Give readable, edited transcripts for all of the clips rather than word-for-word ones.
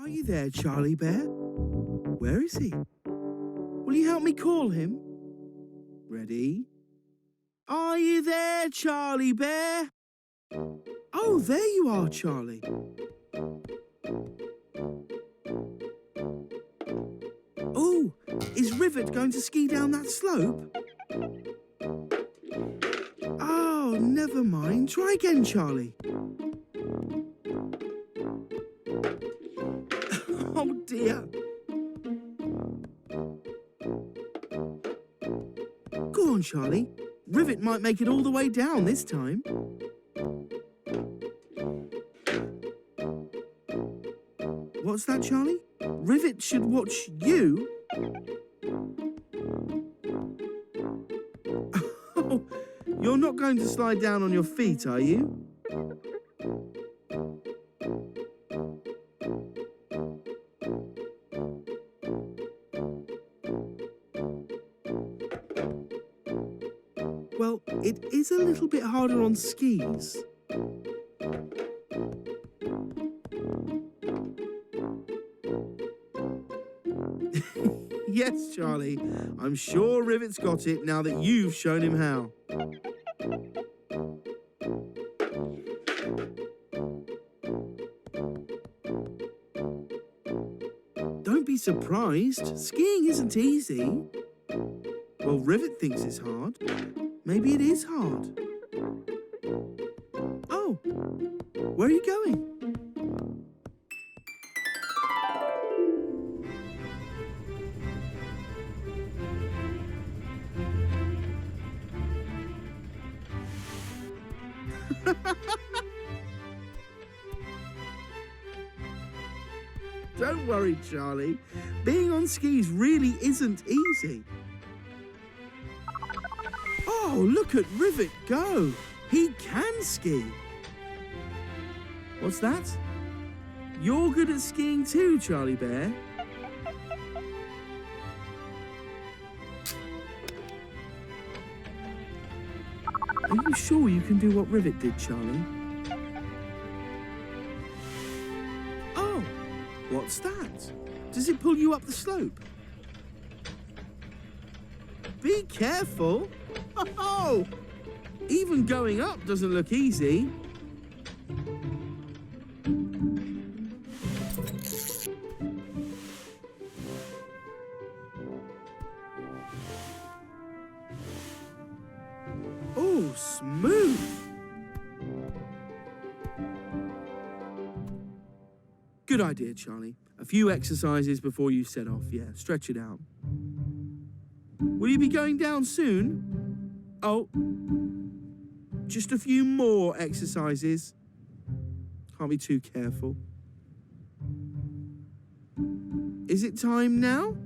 Are you there, Charlie Bear? Where is he? Will you help me call him? Ready? Are you there, Charlie Bear? Oh, there you are, Charlie. Oh, is Rivet going to ski down that slope? Oh, never mind. Try again, Charlie. Oh, dear. Go on, Charlie. Rivet might make it all the way down this time. What's that, Charlie? Rivet should watch you? Oh, you're not going to slide down on your feet, are you? Well, it is a little bit harder on skis. Yes, Charlie. I'm sure Rivet's got it now that you've shown him how. Don't be surprised. Skiing isn't easy. Well, Rivet thinks it's hard. Maybe it is hard. Oh, where are you going? Don't worry, Charlie. Being on skis really isn't easy. Oh, look at Rivet go. He can ski. What's that? You're good at skiing too, Charlie Bear. Are you sure you can do what Rivet did, Charlie? Oh, what's that? Does it pull you up the slope? Be careful. Oh, even going up doesn't look easy. Oh, smooth. Good idea, Charlie. A few exercises before you set off. Yeah, stretch it out. Will you be going down soon? Oh, just a few more exercises. Can't be too careful. Is it time now?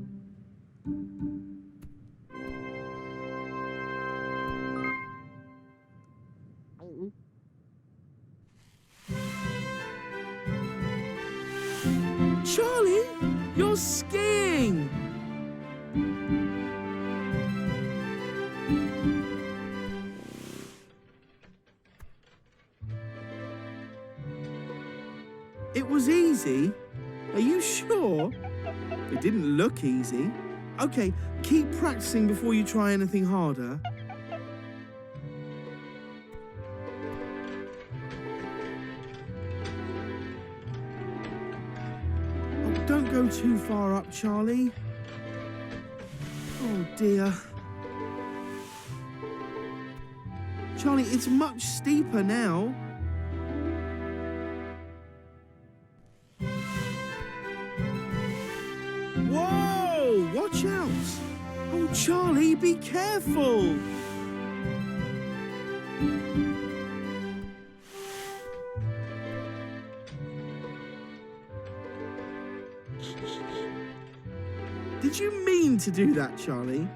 Charlie, you're skiing! It was easy? Are you sure? It didn't look easy. Okay, keep practicing before you try anything harder. Oh, don't go too far up, Charlie. Oh dear. Charlie, it's much steeper now. Whoa! Watch out! Oh, Charlie, be careful! Did you mean to do that, Charlie?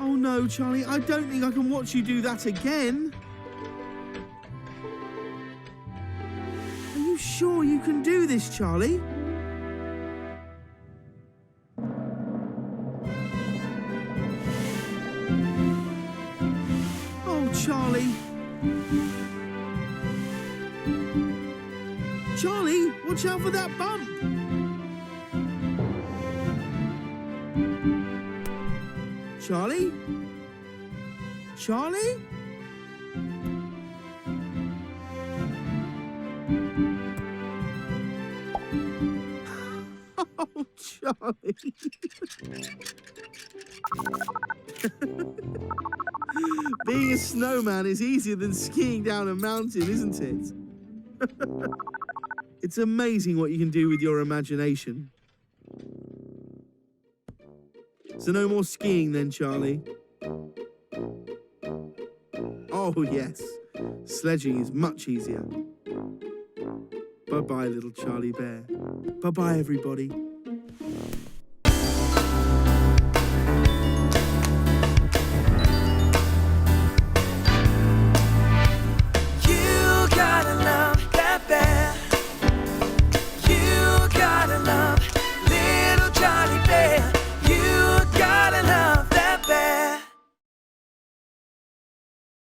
Oh no, Charlie, I don't think I can watch you do that again. Are you sure you can do this, Charlie? Charlie. Charlie, watch out for that bump. Charlie? Charlie? Oh, Charlie. Being a snowman is easier than skiing down a mountain, isn't it? It's amazing what you can do with your imagination. So no more skiing then, Charlie? Oh, yes. Sledging is much easier. Bye-bye, little Charlie Bear. Bye-bye, everybody.